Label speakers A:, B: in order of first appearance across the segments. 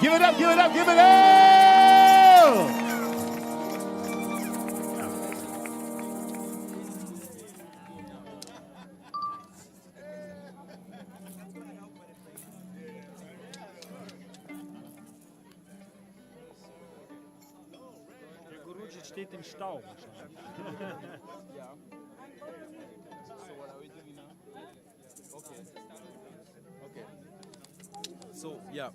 A: Give it up, give it up, give it up!
B: Der Guruji steht im Stau.
C: Ja. So, what are we doing now? Okay. Okay. So, yeah.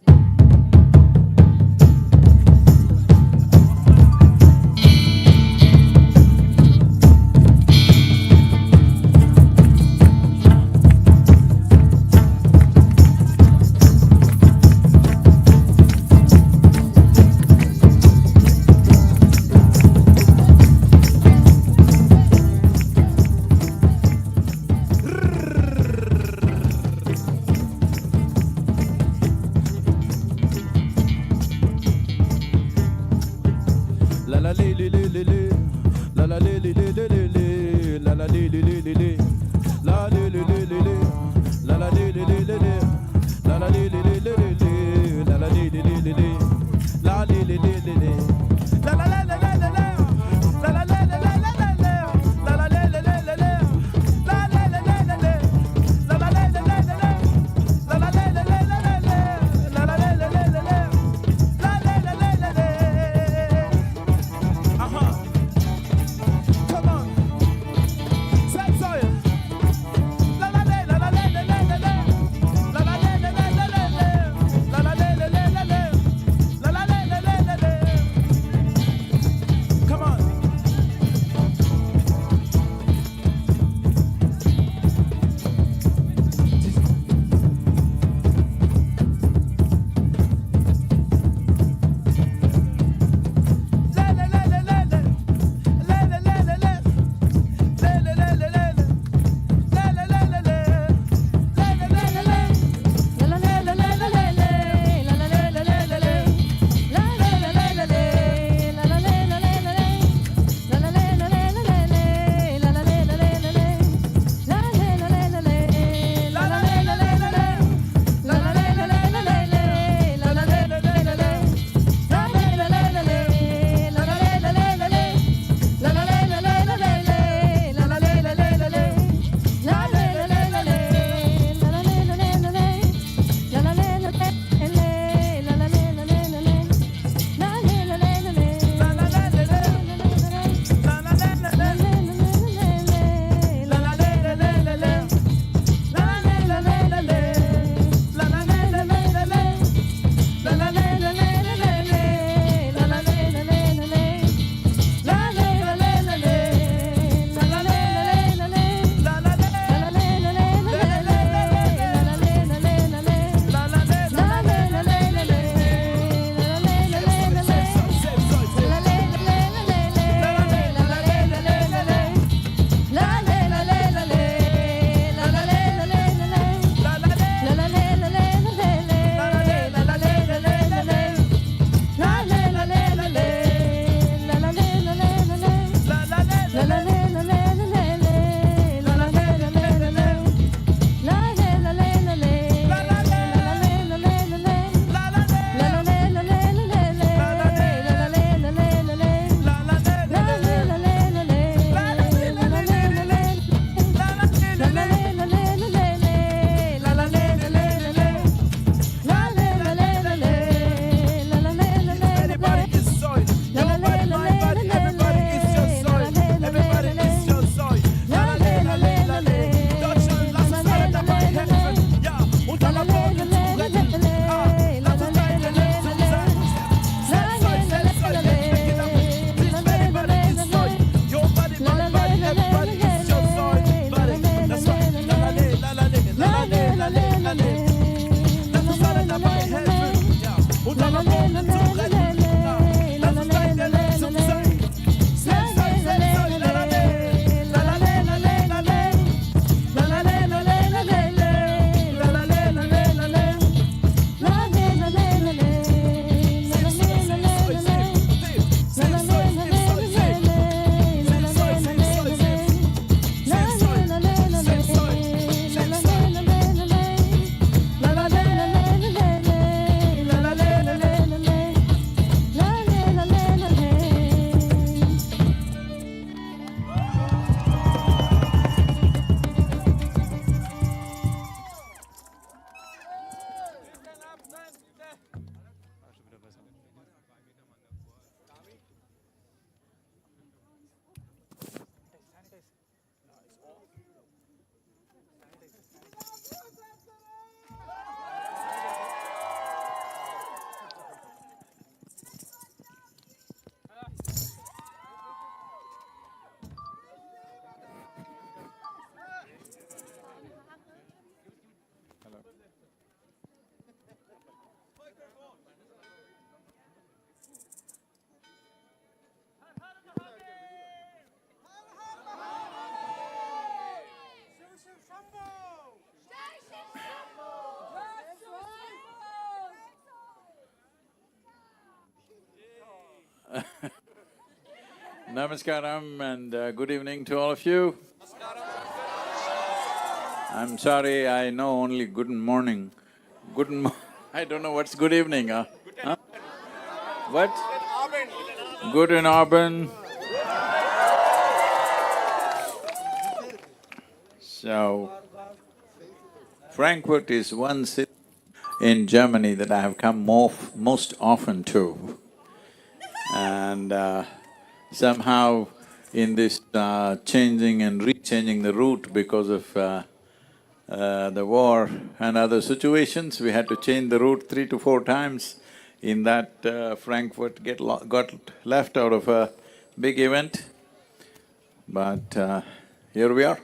D: Namaskaram and good evening to all of you. I'm sorry, I know only good morning. I don't know what's good evening, huh? Huh? What? Good in Auburn. So, Frankfurt is one city in Germany that I have come most often to. And somehow in this changing and rechanging the route because of the war and other situations, we had to change the route 3 to 4 times. In that, Frankfurt got left out of a big event, but here we are.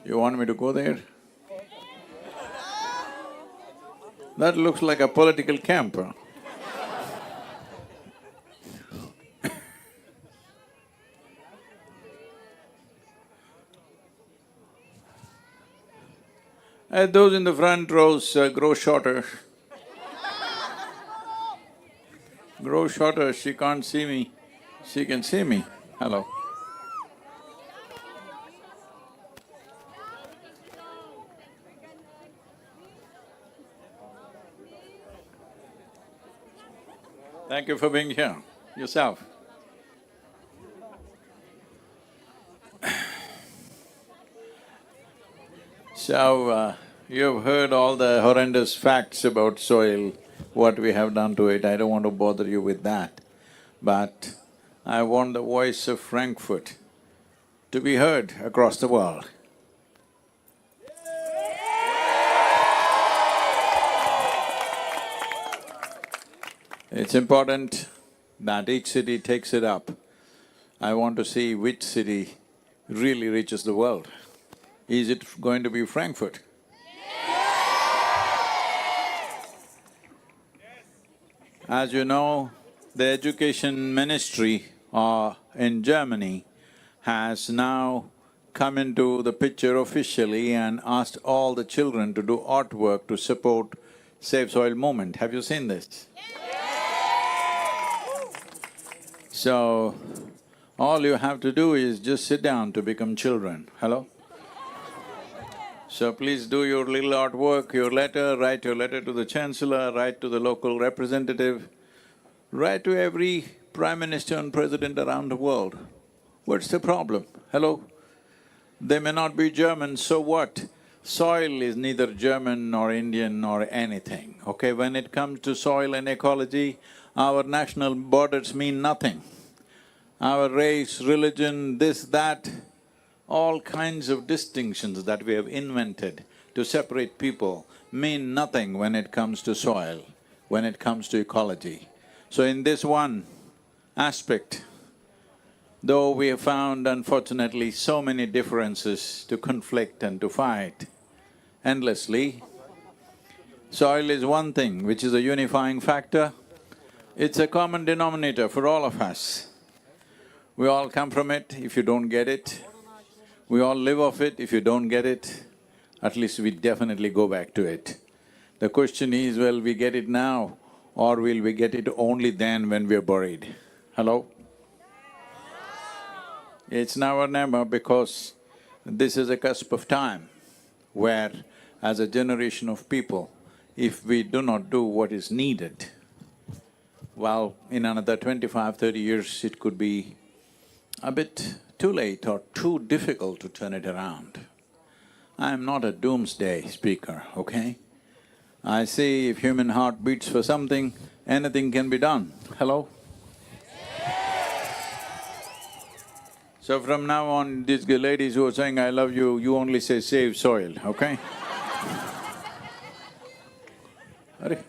D: You want me to go there? That looks like a political camp, huh? Those in the front rows grow shorter. Grow shorter, she can't see me, she can see me. Hello. Thank you for being here, yourself. So, you've heard all the horrendous facts about soil, what we have done to it, I don't want to bother you with that. But I want the voice of Frankfurt to be heard across the world. It's important that each city takes it up. I want to see which city really reaches the world. Is it going to be Frankfurt? As you know, the education ministry in Germany has now come into the picture officially and asked all the children to do artwork to support Save Soil movement. Have you seen this? So, all you have to do is just sit down to become children. Hello? So please do your little artwork, your letter, write your letter to the chancellor, write to the local representative, write to every prime minister and president around the world. What's the problem? Hello? They may not be German, so what? Soil is neither German nor Indian nor anything, okay? When it comes to soil and ecology, our national borders mean nothing. Our race, religion, this, that, all kinds of distinctions that we have invented to separate people mean nothing when it comes to soil, when it comes to ecology. So in this one aspect, though we have found unfortunately so many differences to conflict and to fight endlessly, soil is one thing which is a unifying factor. It's a common denominator for all of us. We all come from it, if you don't get it. We all live off it, if you don't get it, at least we definitely go back to it. The question is, will we get it now or will we get it only then when we're buried? Hello? It's now or never because this is a cusp of time where as a generation of people, if we do not do what is needed, well, in another 25, 30 years it could be a bit too late or too difficult to turn it around. I am not a doomsday speaker, okay? I say if human heart beats for something, anything can be done. Hello? So from now on, these ladies who are saying, I love you, you only say save soil, okay? Arey.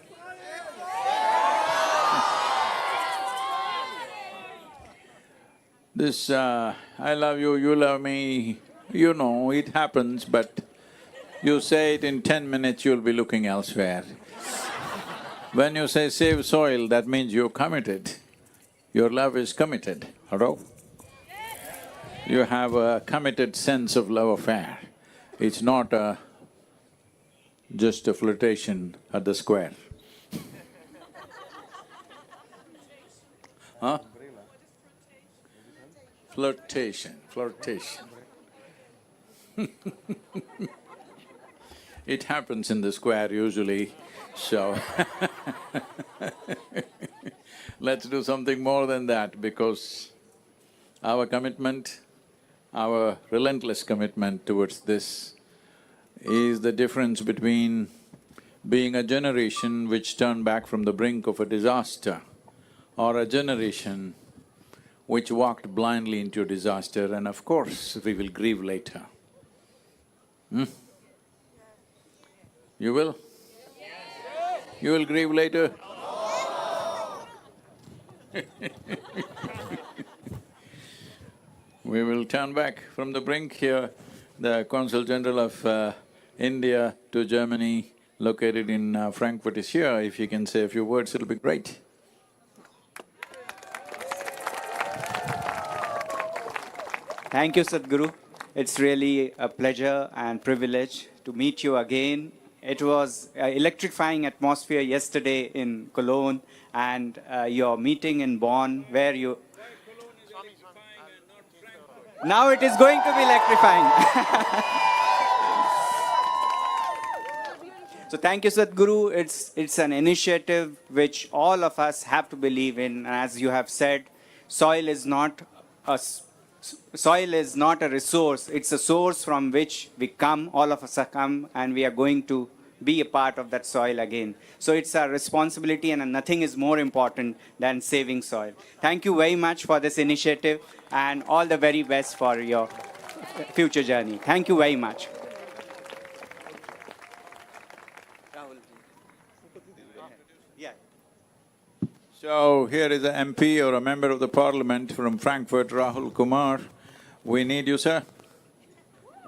D: This I love you, you love me, you know, it happens, but you say it in 10 minutes, you'll be looking elsewhere. When you say save soil, that means you're committed. Your love is committed, hello? You have a committed sense of love affair. It's not a just a flirtation at the square. Huh? Flirtation. It happens in the square usually, so let's do something more than that, because our commitment, our relentless commitment towards this is the difference between being a generation which turned back from the brink of a disaster, or a generation which walked blindly into disaster, and of course we will grieve later. You will? You will grieve later? We will turn back from the brink here. The Consul General of India to Germany, located in Frankfurt, is here. If you can say a few words, it'll be great.
E: Thank you, Sadhguru. It's really a pleasure and privilege to meet you again. It was an electrifying atmosphere yesterday in Cologne, and your meeting in Bonn, where you… Now it is going to be electrifying. So thank you, Sadhguru. It's an initiative which all of us have to believe in. As you have said, soil is not a resource, it's a source from which we come, all of us are come, and we are going to be a part of that soil again. So it's our responsibility, and nothing is more important than saving soil. Thank you very much for this initiative, and all the very best for your future journey. Thank you very much.
D: So, here is an MP or a member of the parliament from Frankfurt, Rahul Kumar. We need you, sir,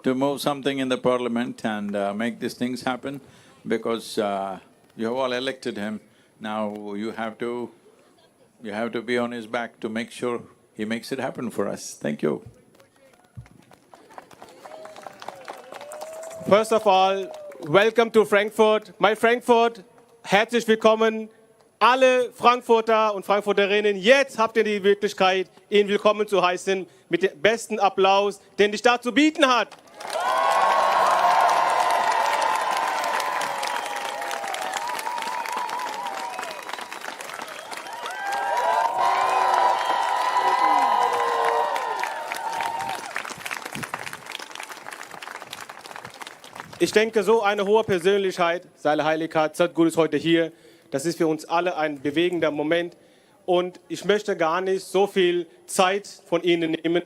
D: to move something in the parliament and make these things happen, because you have all elected him. Now you have to be on his back to make sure he makes it happen for us. Thank you.
A: First of all, welcome to Frankfurt. My Frankfurt, herzlich willkommen. Alle Frankfurter und Frankfurterinnen, jetzt habt ihr die Möglichkeit, ihn willkommen zu heißen mit dem besten Applaus, den die Stadt zu bieten hat. Ich denke, so eine hohe Persönlichkeit, seine Heiligkeit, Sadhguru ist heute hier. Das ist für uns alle ein bewegender Moment, und ich möchte gar nicht so viel Zeit von Ihnen nehmen.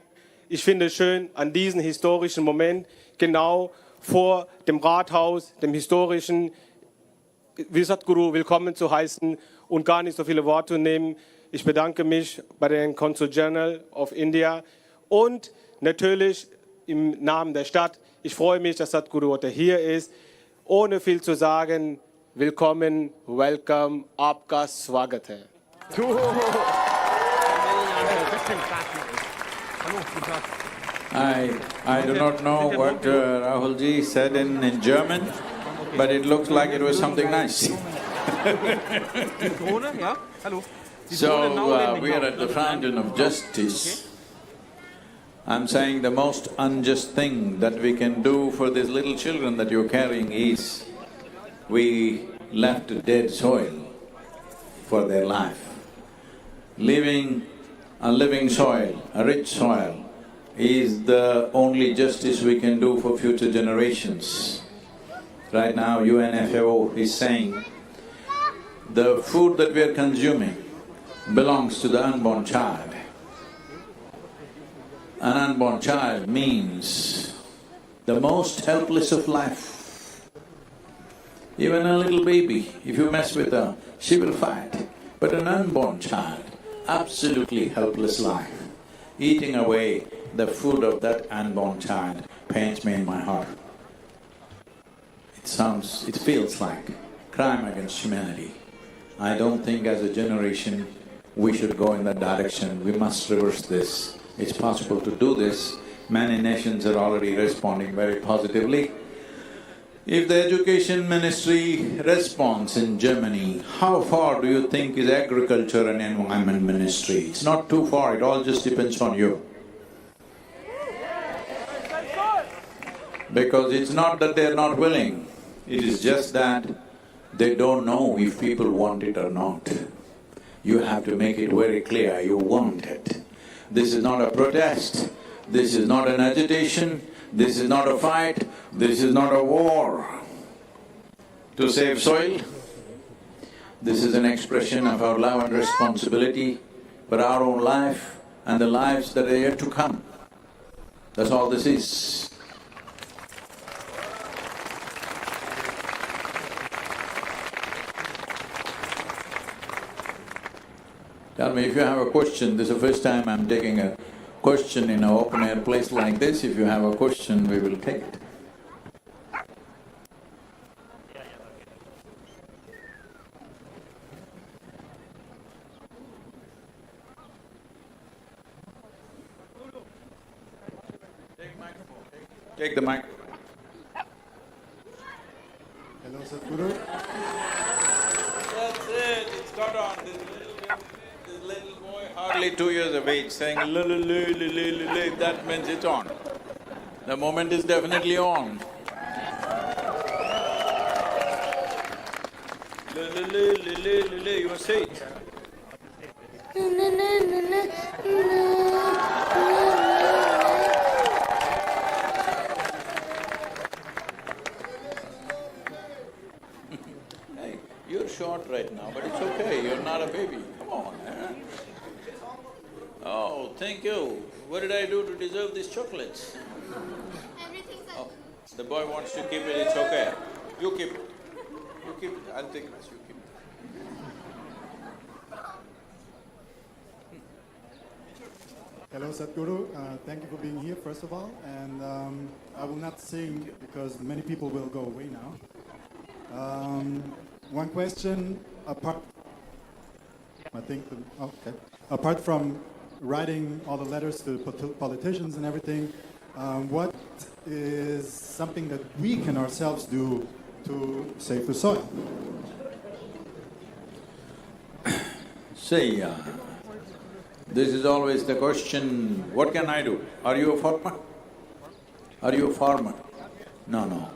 A: Ich finde es schön, an diesem historischen Moment, genau vor dem Rathaus, dem historischen, wie Sadhguru willkommen zu heißen und gar nicht so viele Worte zu nehmen. Ich bedanke mich bei den Consul General of India und natürlich im Namen der Stadt. Ich freue mich, dass Sadhguru heute hier ist. Ohne viel zu sagen, willkommen, welcome, aapka swagat hai.
D: I do not know what Rahulji said in German, but it looks like it was something nice. So, we are at the fountain of justice. I'm saying the most unjust thing that we can do for these little children that you're carrying is, we left dead soil for their life. Leaving a living soil, a rich soil, is the only justice we can do for future generations. Right now, UNFAO is saying the food that we are consuming belongs to the unborn child. An unborn child means the most helpless of life. Even a little baby, if you mess with her, she will fight. But an unborn child, absolutely helpless life. Eating away the food of that unborn child pains me in my heart. It feels like crime against humanity. I don't think as a generation we should go in that direction. We must reverse this. It's possible to do this. Many nations are already responding very positively. If the education ministry response in Germany, how far do you think is agriculture and environment ministry? It's not too far, it all just depends on you. Because it's not that they're not willing, it is just that they don't know if people want it or not. You have to make it very clear, you want it. This is not a protest, this is not an agitation, this is not a fight, this is not a war to save soil. This is an expression of our love and responsibility for our own life and the lives that are yet to come. That's all this is. Tell me if you have a question. This is the first time I'm taking a question in an open-air place like this. If you have a question, we will take it. Take the microphone.
F: Hello, Sadhguru.
D: That's it, it's got on. This little boy, hardly 2 years of age, saying that means it's on. The moment is definitely on. You must say it. Hey, you're short right now, but it's okay, you're not a baby. Come on, man. Oh, thank you. What did I do to deserve these chocolates? Oh, the boy wants to keep it, it's okay. You keep it. You keep it, I'll take this, you keep it.
F: Hello, Sadhguru. Thank you for being here, first of all. And I will not sing because many people will go away now. One question, apart from writing all the letters to politicians and everything, what is something that we can ourselves do to save the soil?
D: See, this is always the question, what can I do? Are you a farmer? Are you a farmer? No.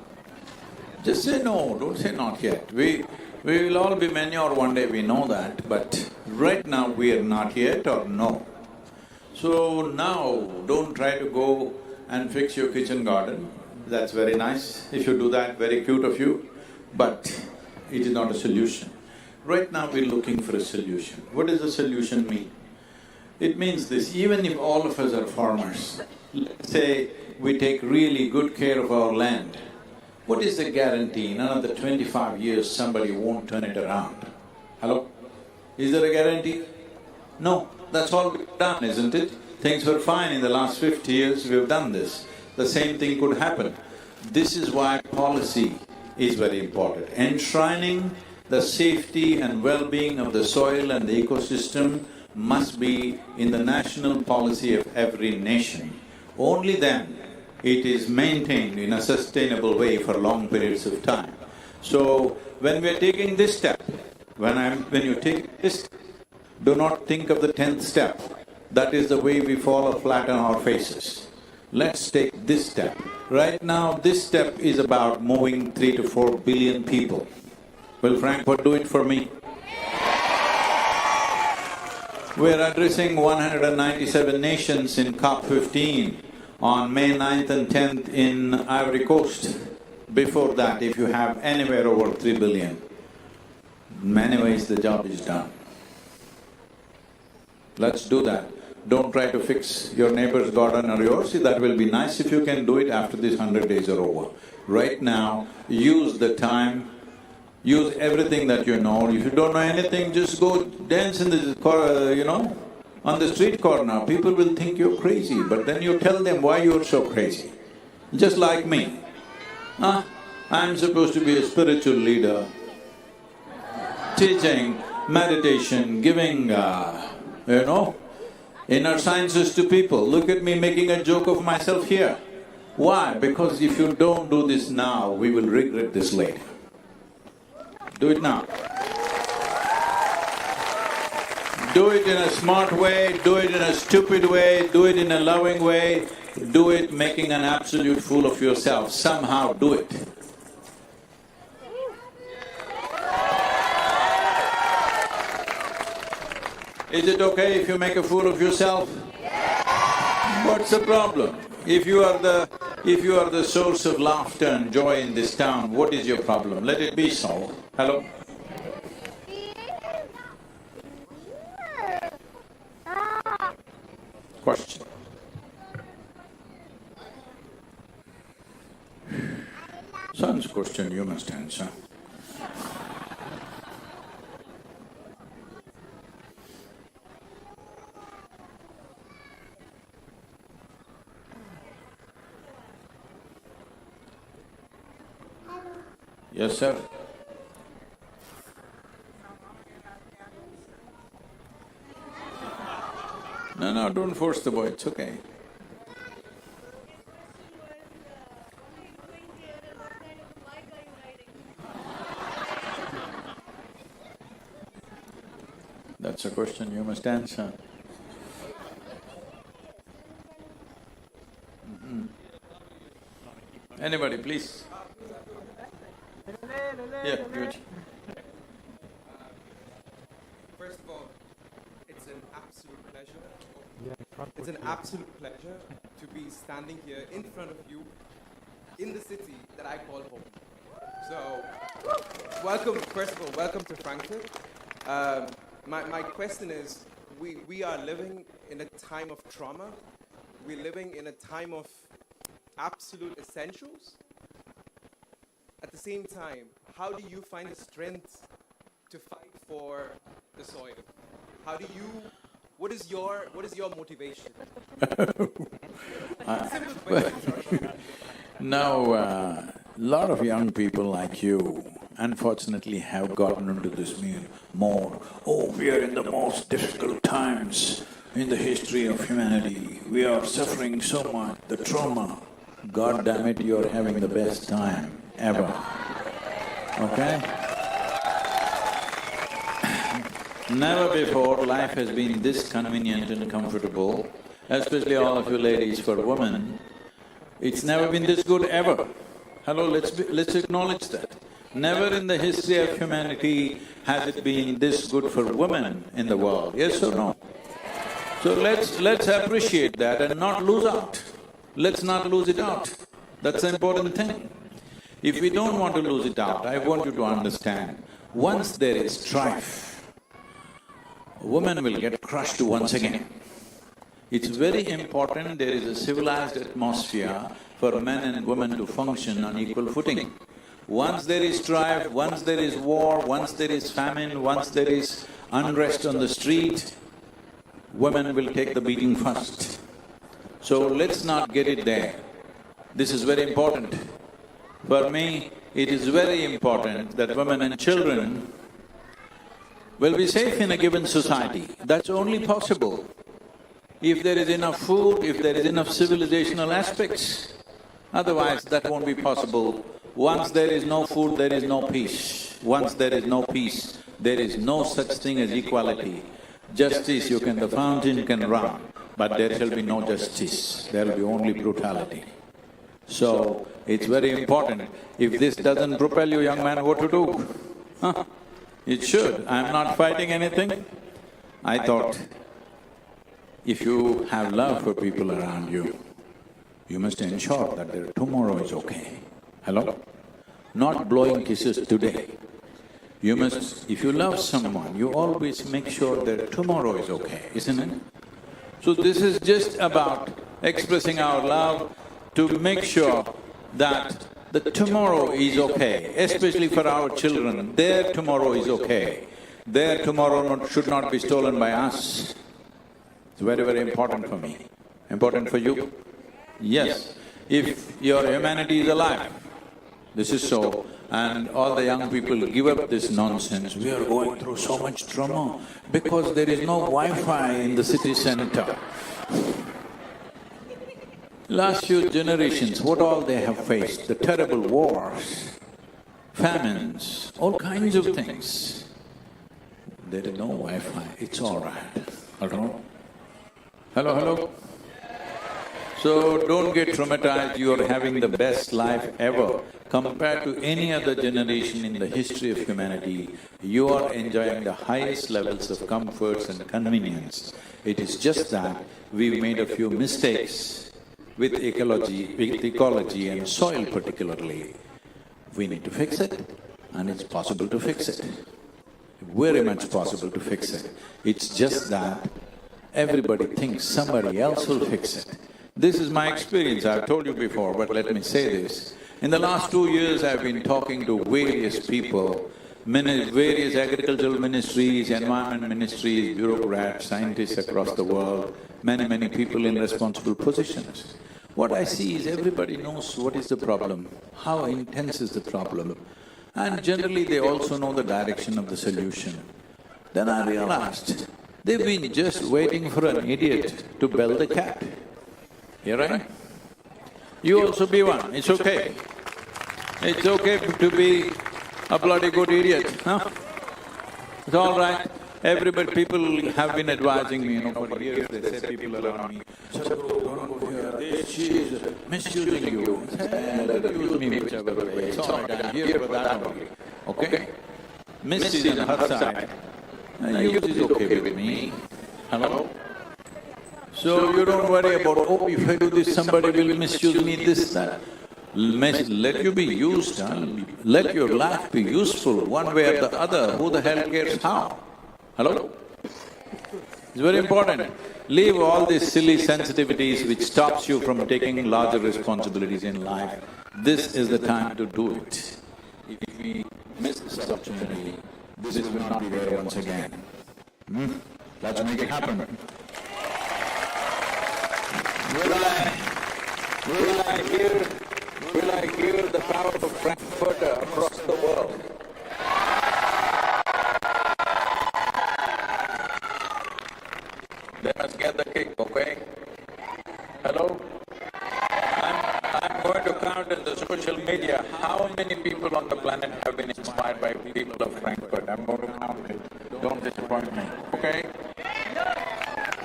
D: Just say no, don't say not yet. We will all be manure one day, we know that, but right now we are not yet or no. So now, don't try to go and fix your kitchen garden. That's very nice. If you do that, very cute of you, but it is not a solution. Right now we're looking for a solution. What does the solution mean? It means this, even if all of us are farmers, let's say we take really good care of our land, what is the guarantee in another 25 years somebody won't turn it around? Hello? Is there a guarantee? No, that's all we've done, isn't it? Things were fine in the last 50 years, we've done this. The same thing could happen. This is why policy is very important. Enshrining the safety and well-being of the soil and the ecosystem must be in the national policy of every nation. Only then it is maintained in a sustainable way for long periods of time. So, when we're taking this step, when you take this, do not think of the 10th step. That is the way we fall flat on our faces. Let's take this step. Right now, this step is about moving 3 to 4 billion people. Will Frankfurt do it for me? We're addressing 197 nations in COP15 on May 9th and 10th in Ivory Coast. Before that, if you have anywhere over 3 billion, in many ways the job is done. Let's do that. Don't try to fix your neighbor's garden or yours. That will be nice if you can do it after these 100 days are over. Right now, use the time, use everything that you know. If you don't know anything, just go dance in the on the street corner. People will think you're crazy, but then you tell them why you're so crazy. Just like me. I'm supposed to be a spiritual leader, teaching, meditation, giving, inner sciences to people. Look at me making a joke of myself here. Why? Because if you don't do this now, we will regret this later. Do it now. Do it in a smart way, do it in a stupid way, do it in a loving way, do it making an absolute fool of yourself. Somehow do it. Is it okay if you make a fool of yourself? What's the problem? If you are the source of laughter and joy in this town, what is your problem? Let it be so. Hello? Question. Son's question you must answer. Yes, sir. No, don't force the boy, it's okay. That's a question you must answer. Anybody, please? Yeah, good.
C: First of all, it's an absolute pleasure. It's an absolute pleasure to be standing here in front of you in the city that I call home. So, welcome, first of all, welcome to Frankfurt. My question is, we are living in a time of trauma. We're living in a time of absolute essentials. At the same time, how do you find the strength to fight for the soil? What is your motivation? Simple question.
D: Now, a lot of young people like you unfortunately have gotten into this more, oh, we are in the most difficult times in the history of humanity, we are suffering so much, the trauma. God damn it, you're having the best time ever, okay? Never before life has been this convenient and comfortable, especially all of you ladies for women. It's never been this good ever. Hello, let's acknowledge that. Never in the history of humanity has it been this good for women in the world, yes or no? So let's appreciate that and not lose out. Let's not lose it out. That's the important thing. If we don't want to lose it out, I want you to understand, once there is strife, women will get crushed once again. It's very important there is a civilized atmosphere for men and women to function on equal footing. Once there is strife, once there is war, once there is famine, once there is unrest on the street, women will take the beating first. So let's not get it there. This is very important. For me, it is very important that women and children will be safe in a given society. That's only possible if there is enough food, if there is enough civilizational aspects. Otherwise, that won't be possible. Once there is no food, there is no peace. Once there is no peace, there is no such thing as equality. Justice, the fountain can run, but there shall be no justice, there will be only brutality. So, it's very important. If this doesn't propel you, young man, what to do? Huh? It should. I'm not fighting anything. I thought, if you have love for people around you, you must ensure that their tomorrow is okay. Hello? Not blowing kisses today. You must… if you love someone, you always make sure their tomorrow is okay, isn't it? So this is just about expressing our love to make sure that the tomorrow is okay, especially for our children, their tomorrow is okay. Their tomorrow should not be stolen by us. It's very, very important for me. Important for you? Yes. If your humanity is alive, this is so, and all the young people give up this nonsense, we are going through so much trauma because there is no Wi-Fi in the city center. Last few generations, what all they have faced, the terrible wars, famines, all kinds of things. There is no Wi-Fi, it's all right. Hello? Hello, hello? So don't get traumatized, you are having the best life ever. Compared to any other generation in the history of humanity, you are enjoying the highest levels of comforts and convenience. It is just that we've made a few mistakes with ecology and soil particularly. We need to fix it, and it's possible to fix it. Very much possible to fix it. It's just that everybody thinks somebody else will fix it. This is my experience, I've told you before, but let me say this. In the last 2 years, I've been talking to various people, various agricultural ministries, environment ministries, bureaucrats, scientists across the world, many people in responsible positions. What I see is everybody knows what is the problem, how intense is the problem, and generally they also know the direction of the solution. Then I realized, they've been just waiting for an idiot to bell the cat. You right? You also be one, it's okay. It's okay to be a bloody good idiot, huh? It's all right. Everybody, people have been advising me, for years they say people around me, Sadhguru, don't go here, she is misusing you. Hey, let her use me whichever way, it's all right, I'm here for that only, okay? Miss is on her side, use is okay with me, hello? So you don't worry about, oh, if I do this, somebody will misuse me, this, that. Let you be used, huh? Let your life be useful one way or the other, who the hell cares how? Hello? It's very important. Leave all these silly sensitivities which stops you from taking larger responsibilities in life. This is the time to do it. If we miss this opportunity, this will not be there once again. Let's make it happen. Will I hear the power of Frankfurt across the world? They must get the kick, okay? Hello? I'm going to count in the social media how many people on the planet have been inspired by people of Frankfurt. I'm going to count it. Don't disappoint me, okay?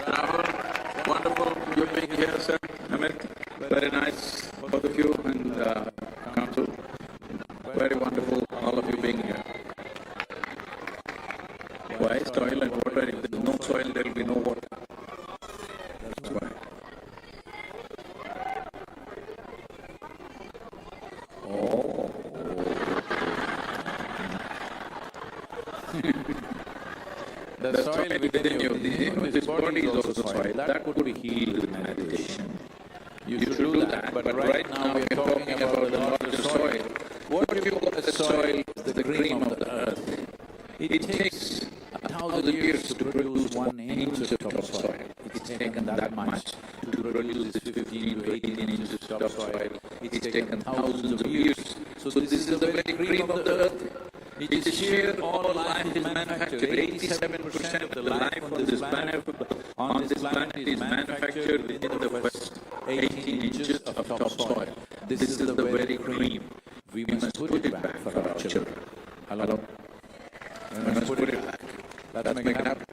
D: Rahul, wonderful you being here, sir. Amit, very nice, both of you, and council. Very wonderful, all of you being here. Why? Soil and water. If there is no soil, there will be no water. That's why. Oh. The soil within you, this body is also soil. That could be healed with meditation. You should do that, but right now we are talking about the larger soil. What if you call the soil the cream of the earth? It takes 1,000 years to produce 1 inch of topsoil. It's taken that much to produce 15 to 18 inches of topsoil. It's taken thousands of years. So this is the very cream of the earth. It is sheer, all life is manufactured. 87% of the life on this planet is manufactured within the first 18 inches of topsoil. This is the very cream. We must put it back for our children. Hello? We must put it back. Let's make it happen.